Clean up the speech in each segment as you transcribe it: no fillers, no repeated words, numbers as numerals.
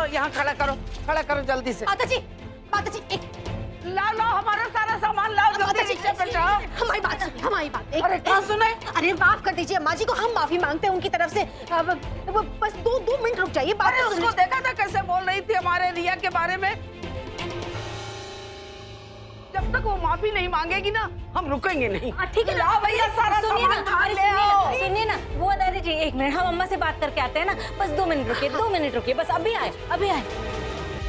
यहाँ खड़ा करो जल्दी से। माता जी एक लाओ हमारा सारा सामान लाओ, जल्दी रिक्शे पे जाओ। हमारी बात अरे कहाँ सुने? अरे माफ कर दीजिए अम्मा जी को, हम माफी मांगते हैं उनकी तरफ से। बस दो मिनट रुक जाइए। अरे उसको देखा था कैसे बोल रही थी हमारे रिया के बारे में। जब तक वो माफी नहीं मांगेगी ना, हम रुकेंगे नहीं। ठीक है, लाओ भैया सारा सामान उठा ले आओ। सुनिए ना, वो दादी जी 1 मिनट, हम अम्मा से बात करके आते हैं ना। बस 2 मिनट रुकिए, बस अभी आए।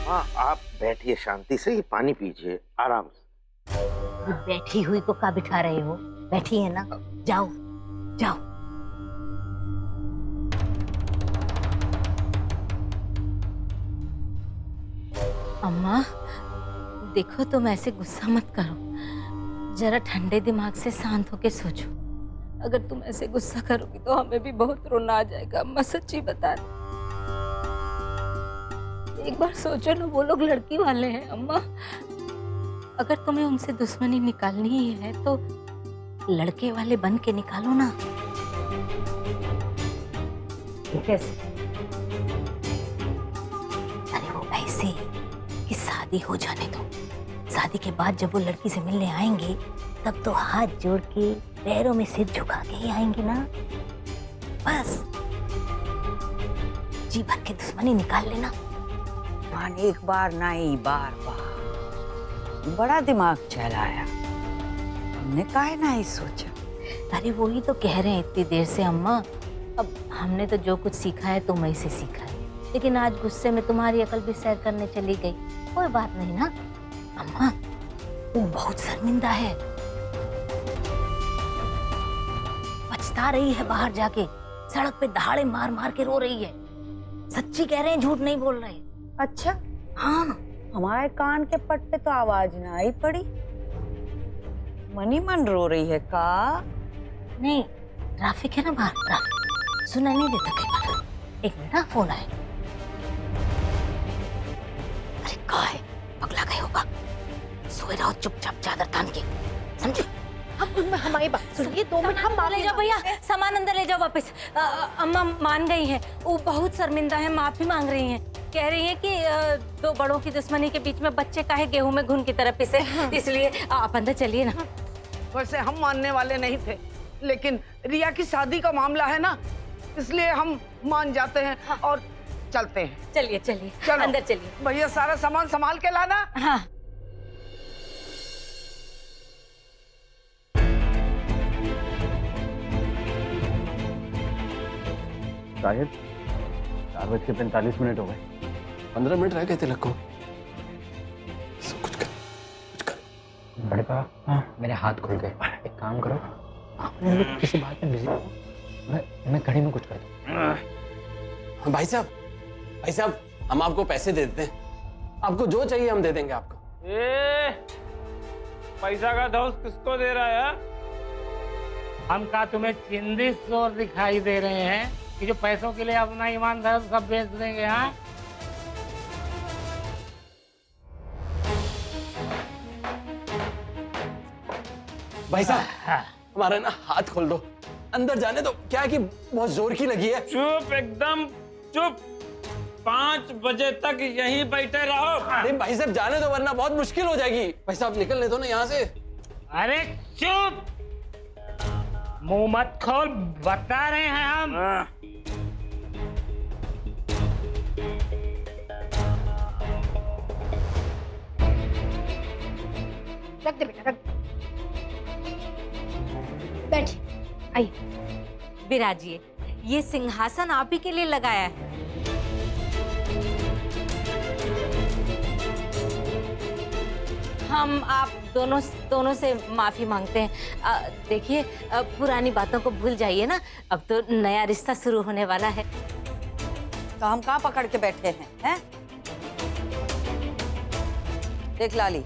हाँ, आप बैठिए शांति से, ये पानी पीजिए आराम से। बैठी हुई को क्या बिठा रहे हो? बैठी है ना, जाओ। अम्मा देखो, तुम ऐसे गुस्सा मत करो, जरा ठंडे दिमाग से शांत होके सोचो। अगर तुम ऐसे गुस्सा करोगी तो हमें भी बहुत रोना आ जाएगा। अम्मा सच्ची बता रही, एक बार सोचो ना, वो लोग लड़की वाले हैं अम्मा। अगर तुम्हें उनसे दुश्मनी निकालनी ही है तो लड़के वाले बन के निकालो ना। कैसे? अरे वो ऐसे कि शादी हो जाने दो, शादी के बाद जब वो लड़की से मिलने आएंगे तब तो हाथ जोड़ के पैरों में सिर झुका के ही आएंगे ना। बस जी भर के दुश्मनी निकाल लेना। एक बार नहीं, बार बार बड़ा दिमाग चलाया, हमने काहे नहीं सोचा। अरे वही तो कह रहे हैं इतनी देर से अम्मा। अब हमने तो जो कुछ सीखा है तुम ही से सीखा है, लेकिन आज गुस्से में तुम्हारी अकल भी सैर करने चली गई। कोई बात नहीं ना अम्मा, वो बहुत शर्मिंदा है, पछता रही है, बाहर जाके सड़क पे दहाड़े मार मार के रो रही है। सच्ची कह रहे हैं, झूठ नहीं बोल रहे। अच्छा, हाँ, हमारे कान के पट्टे तो आवाज ना आई पड़ी। मनी मन रो रही है का? नहीं, ट्रैफिक है ना बाहर, ट्रैफिक सुना नहीं देता कई बार। 1 मिनट, फोन आए। अरे कहाँ है? पगला गए होगा। सोए रहो चुपचाप चादर तान के, समझे? अब हमारी बात सुनिए, 2 मिनट हम ले जाओ भैया, सामान अंदर ले जाओ वापस। अम्मा मान गई हैं, वो बहुत शर्मिंदा है, माफी मांग रही हैं। कह रही है कि 2 बड़ों की दुश्मनी के बीच में बच्चे काहे गेहूं में घुन की तरह पिसे। इसलिए आप अंदर चलिए ना। वैसे हम मानने वाले नहीं थे, लेकिन रिया की शादी का मामला है ना, इसलिए हम मान जाते हैं और चलते हैं। चलिए चलो अंदर चलिए। भैया सारा सामान संभाल के लाना। हाँ। शायद 4:45 हो गए। 15 मिनट रह गए तिलक को। कुछ कर। बड़े पापा, मेरे हाथ खुल गए। एक काम करो, आप लोग किसी बात में बिजी हो, मैं घड़ी में कुछ कर दूं। भाई साहब, हम आपको पैसे दे देते हैं। आपको जो चाहिए हम दे देंगे आपको। पैसा का धौस किसको दे रहा है? हम का तुम्हें चिंदी चोर दिखाई दे रहे हैं कि जो पैसों के लिए अपना ईमानदार सब बेच देंगे? हाँ, भाई साहब, हमारा ना हाथ खोल दो, अंदर जाने दो। क्या है कि बहुत जोर की लगी है। चुप, एकदम चुप। 5 बजे तक यहीं बैठे रहो। अरे भाई साहब जाने दो, वरना बहुत मुश्किल हो जाएगी। भाई साहब निकलने दो ना यहाँ से। अरे चुप, मुंह मत खोल, बता रहे हैं हम। रख दे बेटा, रख दे। बैठिए, आइए। विराजिए, ये सिंहासन आप ही के लिए लगाया है। हम आप दोनों से माफी मांगते हैं। देखिए, पुरानी बातों को भूल जाइए ना, अब तो नया रिश्ता शुरू होने वाला है। तो हम कहाँ पकड़ के बैठे हैं? देख लाली,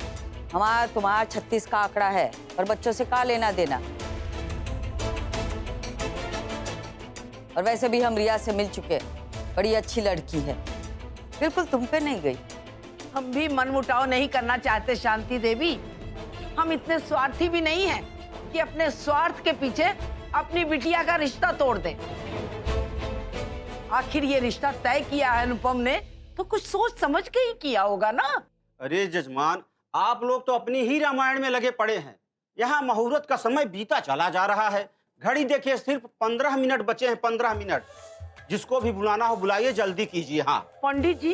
हमारा तुम्हारा 36 का आंकड़ा है, और बच्चों से का लेना देना। और वैसे भी हम रिया से मिल चुके, बड़ी अच्छी लड़की है, बिल्कुल तुम पे नहीं गई। हम भी मनमुटाव नहीं करना चाहते शांति देवी। हम इतने स्वार्थी भी नहीं हैं कि अपने स्वार्थ के पीछे अपनी बिटिया का रिश्ता तोड़ दें। आखिर ये रिश्ता तय किया है अनुपम ने तो कुछ सोच समझ के ही किया होगा ना। अरे जजमान, आप लोग तो अपनी ही रामायण में लगे पड़े हैं। यहाँ मुहूर्त का समय बीता चला जा रहा है। घड़ी देखिए, सिर्फ 15 मिनट बचे हैं, 15 मिनट। जिसको भी बुलाना हो बुलाइए, जल्दी कीजिए। हाँ पंडित जी,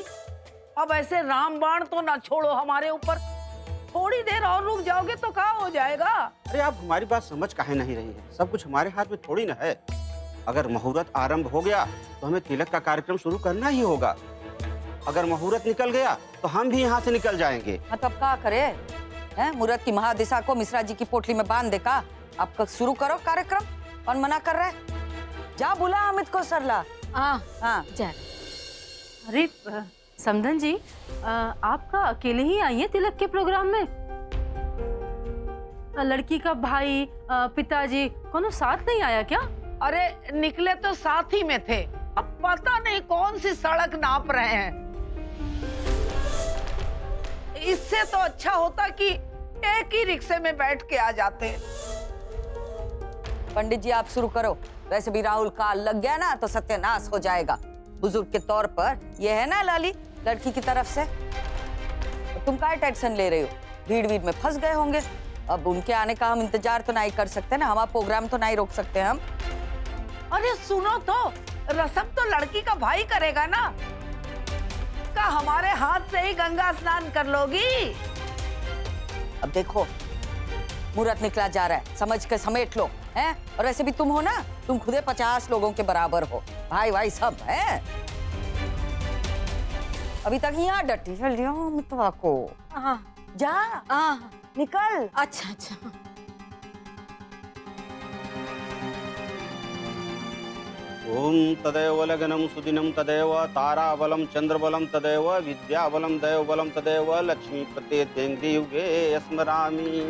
अब ऐसे रामबाण तो ना छोड़ो हमारे ऊपर। थोड़ी देर और रुक जाओगे तो क्या हो जाएगा। अरे आप हमारी बात समझ काहे नहीं रही है? सब कुछ हमारे हाथ में थोड़ी ना है। अगर मुहूर्त आरंभ हो गया तो हमें तिलक का कार्यक्रम शुरू करना ही होगा। अगर मुहूर्त निकल गया तो हम भी यहाँ से निकल जाएंगे। हाँ तब क्या करे हैं? मुहूर्त की महादिशा को मिश्रा जी की पोटली में बांध दे का। आप शुरू करो कार्यक्रम। कौन मना कर रहा है? जा बुला अमित को सरला। हाँ जा। अरे समधन जी, आपका अकेले ही आई है तिलक के प्रोग्राम में? लड़की का भाई, पिताजी कोनो साथ नहीं आया क्या? अरे निकले तो साथ ही में थे, अब पता नहीं कौन सी सड़क नाप रहे हैं। इससे तो अच्छा होता कि एक ही रिक्शे में बैठ के आ जाते। पंडित जी आप शुरू करो। वैसे भी राहुल काल लग गया ना तो सत्यानाश हो जाएगा। बुजुर्ग के तौर पर ये है ना लाली, लड़की की तरफ से। तो तुम क्या टेंशन ले रहे हो? भीड़ में फंस गए होंगे। अब उनके आने का हम इंतजार तो नहीं कर सकते ना, हमारा प्रोग्राम तो नहीं रोक सकते हम। अरे सुनो तो, रस्म तो लड़की का भाई करेगा ना। का हमारे हाथ से ही गंगा स्नान कर लोगी? अब देखो मुहूर्त निकला जा रहा है, समझ के समेट लो हैं। और वैसे भी तुम हो ना, तुम खुदे 50 लोगों के बराबर हो, भाई सब है। अभी तक यहाँ डटी है लिया मितवा को। जा निकल। अच्छा अच्छा। ओम तदेव लगनम सुदिनम तदेव ताराबलम चंद्रबलम तदेव विद्याबलम दैवबलम तदेव लक्ष्मी प्रत्येतेन्द्रिय युगे स्मरामि।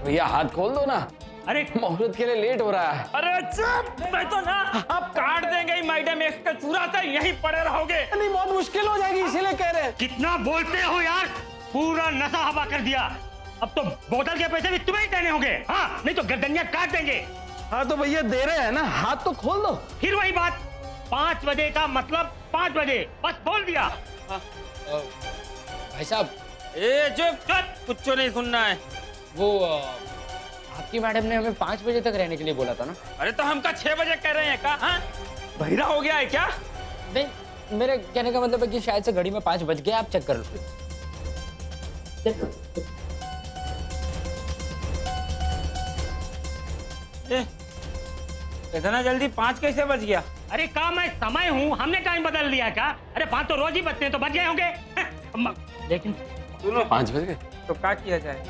भैया हाथ खोल दो ना। अरे मुहूर्त के लिए लेट हो रहा है। अरे चुप! मैं तो ना अब काट देंगे ही मैडम, एक का चूरा था यहीं पड़े रहोगे। नहीं बहुत मुश्किल हो जाएगी इसीलिए कह रहे हैं। कितना बोलते हो यार, पूरा नशा हवा कर दिया। अब तो बोतल के पैसे भी तुम्हें ही देने होंगे। हाँ नहीं तो गर्दनियां काट देंगे। हाँ तो भैया दे रहे हैं ना, हाथ तो खोल दो। फिर वही बात, 5 बजे का मतलब 5 बजे, बस बोल दिया। भाई साहब, ए चुप! कुछ नहीं सुनना है। वो आपकी मैडम ने हमें 5 बजे तक रहने के लिए बोला था ना। अरे तो हमका 6 बजे कह रहे हैं का? हाँ बहिरा हो गया है क्या? नहीं, मेरे कहने का मतलब है कि शायद से घड़ी में 5 बज गए। आप चेक कर लो। इतना जल्दी 5 कैसे बज गया? अरे काम मैं समय हूँ, हमने टाइम बदल दिया क्या? अरे 5 तो रोज ही बजते हैं, तो बज गए होंगे। लेकिन सुनो, 5 बज गए तो क्या किया जाए?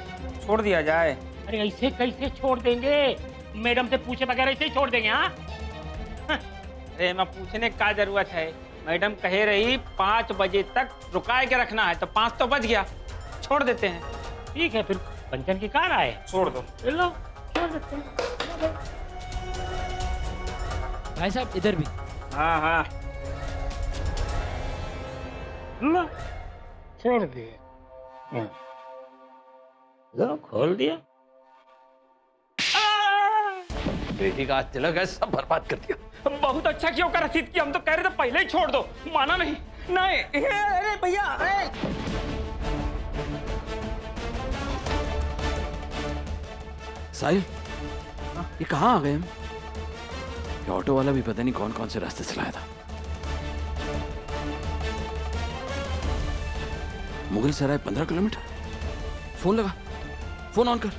छोड़ दिया जाए? अरे ऐसे कैसे छोड़ देंगे? मैडम से पूछे बगैर ऐसे ही छोड़ देंगे? हाँ अरे मैं पूछने का जरूरत है? मैडम कह रही 5 बजे तक रुकाए के रखना है, तो 5 तो बज गया, छोड़ देते हैं। ठीक है, फिर पंचन की कार आए, छोड़ दो। लो छोड़ देते हैं। भाई साहब इधर भी। हाँ लो छोड़ दिए। लो खोल दिया। बेटी का आज तिलक है, सब बर्बाद कर दिया। बहुत अच्छा क्यों का रसीद की? हम तो कह रहे थे पहले ही छोड़ दो, माना नहीं। नहीं अरे भैया, साहिल, ये कहाँ आ गए हम? ये ऑटो वाला भी पता नहीं कौन कौन से रास्ते से लाया था। मुगल सराय 15 किलोमीटर। फोन लगा, फोन ऑन कर।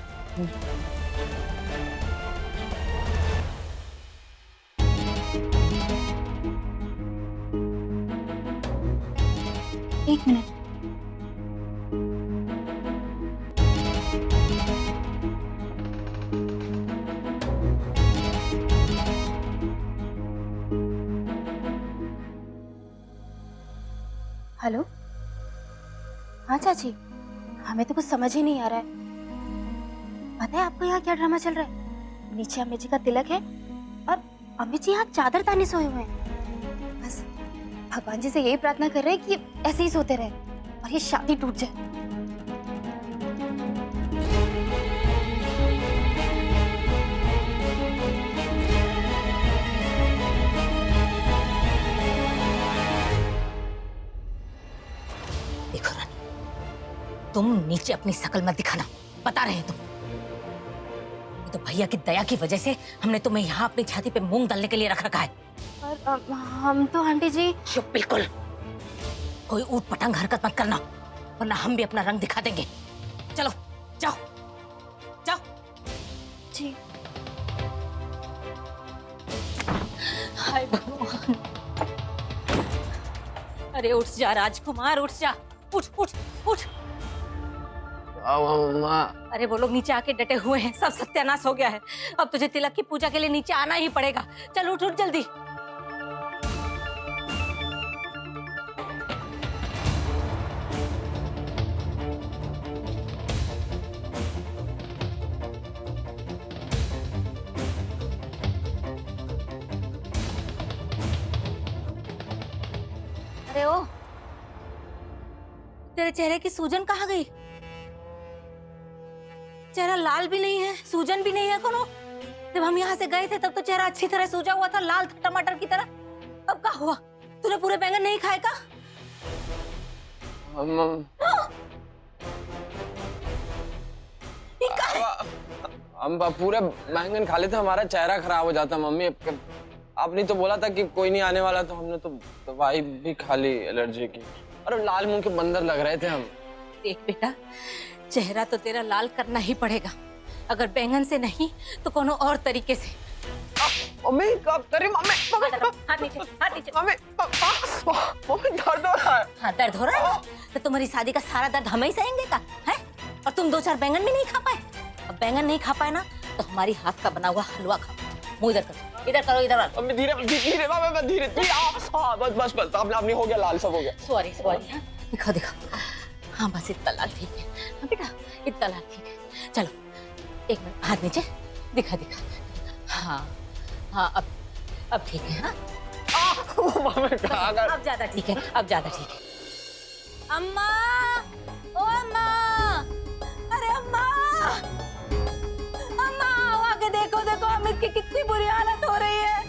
एक मिनट। हेलो, हाँ चाची, हमें तो कुछ समझ ही नहीं आ रहा है। पता है आपको यहाँ क्या ड्रामा चल रहा है? नीचे अम्मी जी का तिलक है और अम्मी जी यहाँ चादर ताने सोए हुए हैं। बस भगवान जी से यही प्रार्थना कर रहे हैं कि ऐसे ही सोते रहे और ये शादी टूट जाए। तुम नीचे अपनी शकल मत दिखाना, बता रहे हैं तुम। ये तो भैया की दया की वजह से हमने तुम्हें यहाँ अपनी छाती पे मूंग डालने के लिए रख रखा है। पर हम तो आंटी जी। चुप बिल्कुल, कोई ऊट पटांग हरकत मत करना, वरना हम भी अपना रंग दिखा देंगे। चलो जाओ जाओ। जी। हाय भगवान। अरे उठ जा राजकुमार, उठ जा, उठ उठ उठ। अरे वो लोग नीचे आके डटे हुए हैं, सब सत्यानाश हो गया है। अब तुझे तिलक की पूजा के लिए नीचे आना ही पड़ेगा। चल उठ उठ जल्दी। अरे ओ, तेरे चेहरे की सूजन कहाँ गई? चेहरा लाल भी नहीं है, सूजन भी नहीं है कोनो। जब हम यहाँ से गए थे तब तो चेहरा अच्छी तरह सूजा हुआ था, लाल था टमाटर की तरह। अब क्या हुआ? तूने पूरे बैंगन नहीं खाए का? हम पूरे बैंगन खा लेते, हमारा चेहरा खराब हो जाता मम्मी। आपने तो बोला था कि कोई नहीं आने वाला, तो हमने तो दवाई भी खा ली एलर्जी की। अरे लाल मुंह के बंदर लग रहे थे हम। देख बेटा, चेहरा तो तेरा लाल करना ही पड़ेगा, अगर बैंगन से नहीं तो कोनो और तरीके से। मम्मी कब करी? मम्मी हाथ नीचे, हाथ नीचे। मम्मी दर्द हो रहा है। हाँ दर्द हो रहा है, तो तुम्हारी शादी का सारा दर्द हम ही सहेंगे का है? और तुम 2-4 बैंगन भी नहीं खा पाए। अब बैंगन नहीं खा पाए ना तो हमारी हाथ का बना हुआ हलवा खाओ। मुंह इधर करो, इधर करो, इधर। मम्मी धीरे धीरे, मम्मी धीरे धीरे। हाँ बस बस बस, आपने हो गया लाल, सब हो गया। Sorry sorry. दिखाओ दिखाओ। हाँ बस इतना लाल ठीक है। हाँ बेटा इतना लाल ठीक है। चलो 1 मिनट, हाथ नीचे, दिखा दिखा। हाँ हाँ अब ठीक है। हाँ अब ज्यादा ठीक है, अब ज्यादा ठीक है। अम्मा, ओ अम्मा, अरे अम्मा, अम्मा आगे देखो, देखो अमित की कितनी बुरी हालत हो रही है,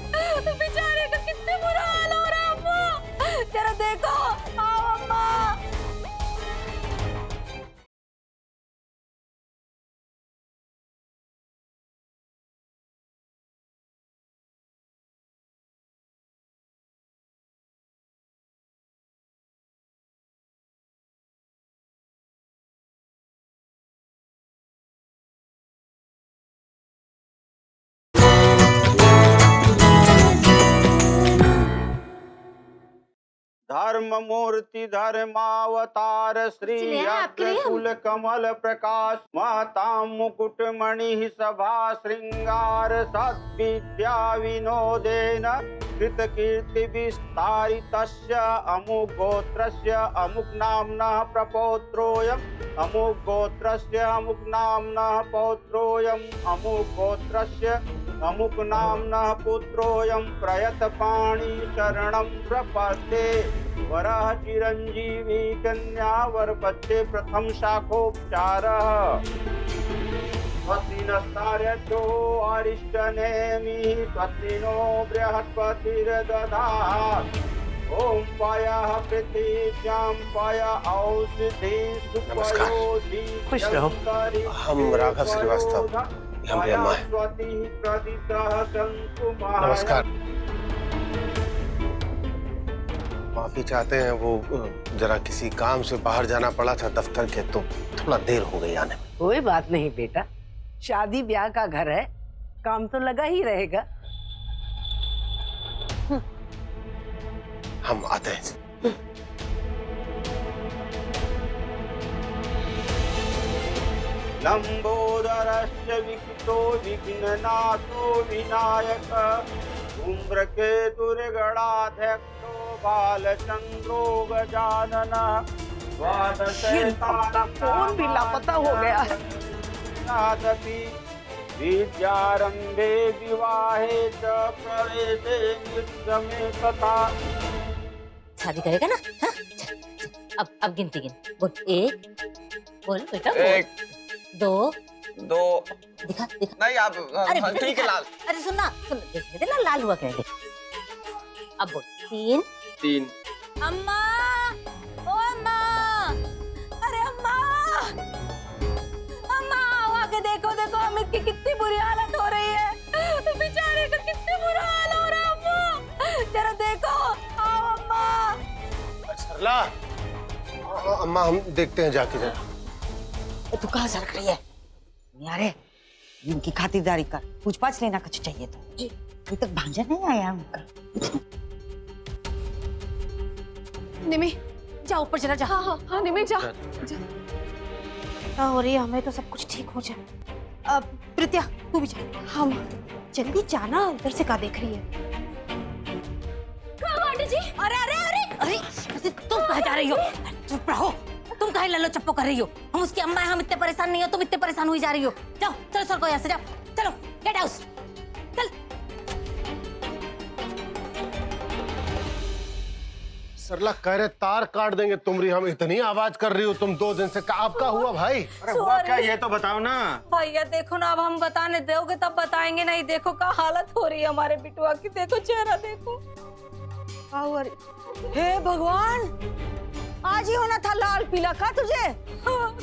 बेचारे का कितने बुरा हाल हो रहा है। अम्मा जरा देखो, आओ अम्मा। धर्म मूर्ति धर्मावतार श्री कुल कमल प्रकाश माता मुकुट मणि सभा श्रृंगार सद्विद्या विनोदेन कृत कीर्ति विस्तारितस्य अमुक गोत्रस्य अमुक नाम्नः प्रपौत्रोऽयम् अमुक गोत्रस्य अमुक नाम्नः पौत्रोऽयम् अमुक गोत्रस्य अमुक नाम्नः पुत्रोऽयं प्रयतपाणि शरणं प्रपद्ये वरः चिरंजीवी कन्या वरपत्ये प्रथम शाखोपचारः स्वस्तिनस्तार्यजो अरिष्टनेमिः स्वस्तिनो बृहस्पतिर्दधात् ओम पायः पृथिव्यां पाय औषधि सुपयोधि। खुश रहो। हम राघव श्रीवास्तव, यहाँ पे अम्मा है। नमस्कार। माफी चाहते हैं, वो जरा किसी काम से बाहर जाना पड़ा था दफ्तर के, तो थोड़ा देर हो गई आने में। कोई बात नहीं बेटा, शादी ब्याह का घर है, काम तो लगा ही रहेगा। हम आते हैं। लंबोदरस्य विकितो विघ्ननाथो विनायक धूम्रकेतुर्गणाध्यक्षो बालचंद्रो गजानन फोन भी लापता हो गया है। विद्यारंभे विवाहे च प्रवेशे निगमे तथा। शादी करेगा ना? हाँ? चल, चल, अब गिनती गिन। बोल 1, बोल बेटा, 1 2 2 दिखा दिखा। नहीं आप ठीक है लाल। अरे सुनना, सुन देख ना लाल हुआ क्या है। अब बोल 3 3। अम्मा, ओ अम्मा, अरे अम्मा, की कितनी बुरी हालत हो रही है, बेचारे का कितनी बुरा हाल हो रहा है। अम्मा जरा देखो, आओ अम्मा। सरला, अम्मा हम देखते हैं जाके जरा। तू कहाँ सरक रही है? यारे इनकी खातिरदारी कर, पूछ पाछ लेना कुछ चाहिए तो। जी अभी तक भांजा नहीं आया उनका। निमी जा ऊपर चला जा। हाँ निमी जा। क्या हो रही है, हमें तो सब कुछ ठीक हो जाए। अब प्रीत्या तू भी जा। हाँ माँ जल्दी जाना, उधर से क्या देख रही है? आंटी जी, अरे अरे अरे अरे तुम कहाँ जा रही हो? चुप रहो, तुम कहीं लल्लो चप्पो कर रही हो? हम उसकी अम्मा है, हम इतने परेशान नहीं हो, तुम इतने परेशान हुई जा रही हो। जाओ चलो सर को यहाँ से जाओ, चलो गेट आउट चल। सरला कह रहे तार काट देंगे तुमरी, हम इतनी आवाज कर रही हो तुम 2 दिन से। आपका हुआ भाई? अरे हुआ क्या ये तो बताओ ना। भैया देखो ना, अब हम बताने दोगे तब बताएंगे, नहीं देखो क्या हालत हो रही है हमारे बिटुआ की, देखो चेहरा देखो। हे भगवान, आज ही होना था लाल पीला का तुझे। हाँ।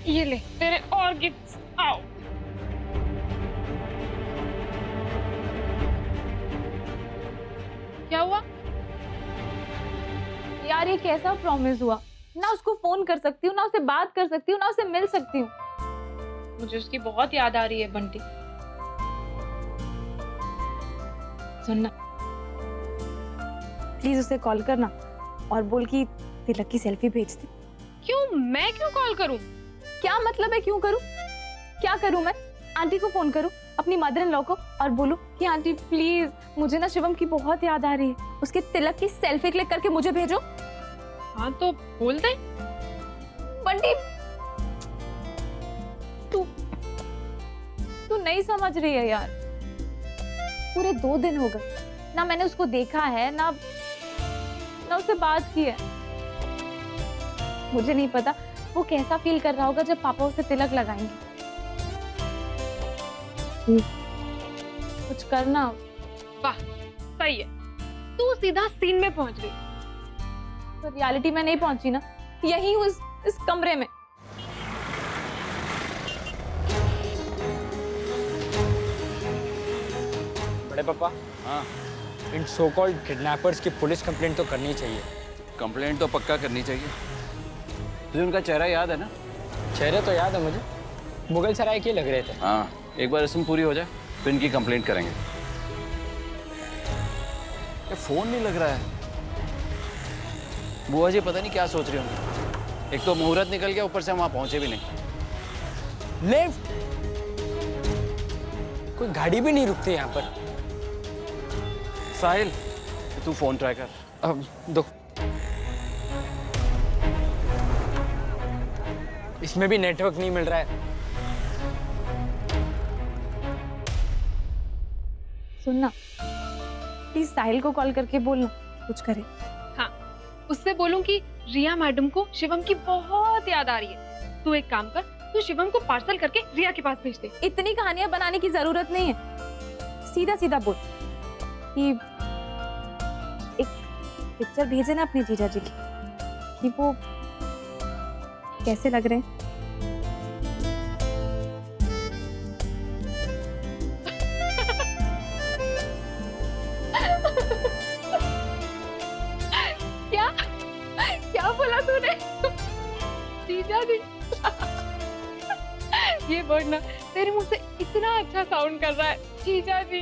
ये ले तेरे और गिफ्ट्स, आओ। क्या हुआ यार, ये कैसा प्रॉमिस हुआ? ना उसको फोन कर सकती हूँ, ना उसे बात कर सकती हूँ, ना उसे मिल सकती हूँ। मुझे उसकी बहुत याद आ रही है बंटी। सुनना, प्लीज उसे कॉल करना और बोल कि तिलक की सेल्फी भेज दे। क्यों? मैं क्यों कॉल करूं? क्या मतलब है क्यों करूं? क्या करूं मैं? आंटी को फोन करूं, अपनी मदर इन लॉ को, और बोलूं कि आंटी प्लीज मुझे ना शिवम की बहुत याद आ रही है, उसके तिलक की सेल्फी क्लिक करके मुझे भेजो। हाँ तो बोल दे। बंटी तू नहीं समझ रही है यार, पूरे 2 दिन हो गए ना मैंने उसको देखा है, ना उससे बात की है। मुझे नहीं पता वो कैसा फील कर रहा होगा जब पापा उसे तिलक लगाएंगे। कुछ करना। वाह सही है, तू सीधा सीन में पहुंच गई। तो रियलिटी में नहीं पहुंची ना, यही हूँ इस कमरे में। बड़े पापा, हाँ, इन सो कॉल्ड किडनैपर्स की पुलिस कंप्लेंट तो करनी चाहिए। कंप्लेंट तो पक्का करनी चाहिए। तुझे उनका चेहरा याद है ना? चेहरे तो याद है मुझे, मुगल सराय के लग रहे थे। हाँ, एक बार रस्म पूरी हो जाए फिर इनकी कंप्लेंट करेंगे। ये फोन नहीं लग रहा है। बुआ जी पता नहीं क्या सोच रही होंगी। एक तो मुहूर्त निकल गया, ऊपर से हम वहां पहुंचे भी नहीं। लेफ्ट, कोई गाड़ी भी नहीं रुकती यहाँ पर। साहिल, तू फोन ट्राई कर। अब दो, इसमें भी नेटवर्क नहीं मिल रहा है। सुनना, प्लीज साहिल को कॉल करके बोलना कुछ करे। हाँ, उससे बोलूं कि रिया मैडम को शिवम की बहुत याद आ रही है। तू एक काम कर, तू शिवम को पार्सल करके रिया के पास भेज दे। इतनी कहानियां बनाने की जरूरत नहीं है, सीधा सीधा बोल कि एक पिक्चर भेजे ना अपने जीजा जी की, कि वो कैसे लग रहे हैं। क्या बोला तूने? जीजा जी। ये वर्ड ना तेरे मुंह से इतना अच्छा साउंड कर रहा है, जीजा जी।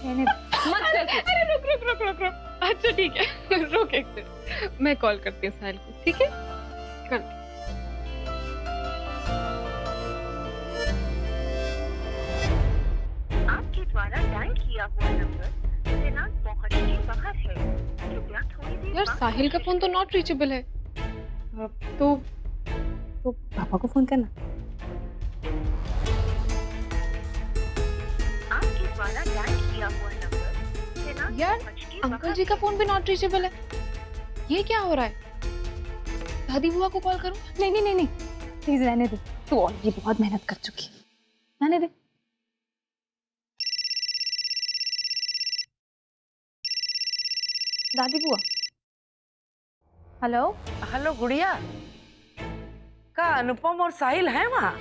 मत कर। अरे रुक रुक रुक रुक रुक। अच्छा ठीक है, रुक एक मिनट, मैं कॉल करती हूँ साहिल को, ठीक है? कर। आपके द्वारा डायल किया हुआ नंबर दिनांक पहुंचने के बाहर है, कृपया थोड़ी देर। यार साहिल का फोन तो नॉट रीचेबल है। तो पापा को फोन करना। आपके द्वारा डायल किया हुआ नंबर दिनांक यार अंकल जी का फोन भी नॉट रीचेबल है, ये क्या हो रहा है? दादी बुआ को कॉल करूं? नहीं नहीं नहीं नहीं, प्लीज रहने दे, तू ऑलरेडी बहुत मेहनत कर चुकी है, रहने दे। दादी बुआ। हेलो हेलो गुड़िया, का अनुपम और साहिल हैं वहाँ?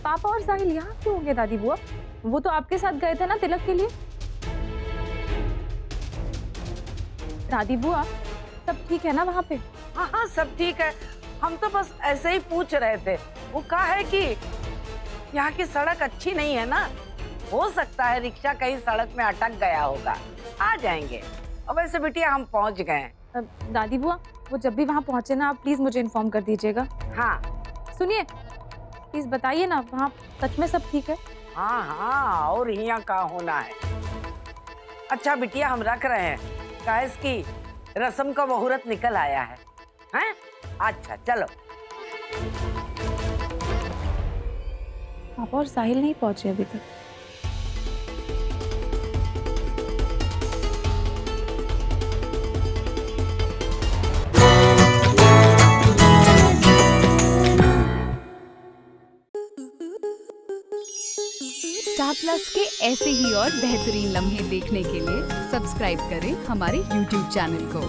पापा और साहिल यहाँ क्यों होंगे दादी बुआ? वो तो आपके साथ गए थे ना तिलक के लिए। दादी बुआ सब ठीक है ना वहाँ पे? हाँ हाँ सब ठीक है, हम तो बस ऐसे ही पूछ रहे थे। वो कहा है कि यहाँ की सड़क अच्छी नहीं है ना, हो सकता है रिक्शा कहीं सड़क में अटक गया होगा, आ जाएंगे। और वैसे बिटिया हम पहुँच गए हैं। दादी बुआ वो जब भी वहाँ पहुँचे ना आप प्लीज मुझे इन्फॉर्म कर दीजिएगा। हाँ सुनिए प्लीज बताइए ना वहाँ सच में सब ठीक है? हाँ हाँ, और यहाँ का होना है। अच्छा बिटिया हम रख रहे हैं, काहे की रस्म का मुहूर्त निकल आया है, हैं? अच्छा चलो। पापा और साहिल नहीं पहुंचे अभी तक। स्टार प्लस के ऐसे ही और बेहतरीन लम्हे देखने के लिए सब्सक्राइब करें हमारे YouTube चैनल को।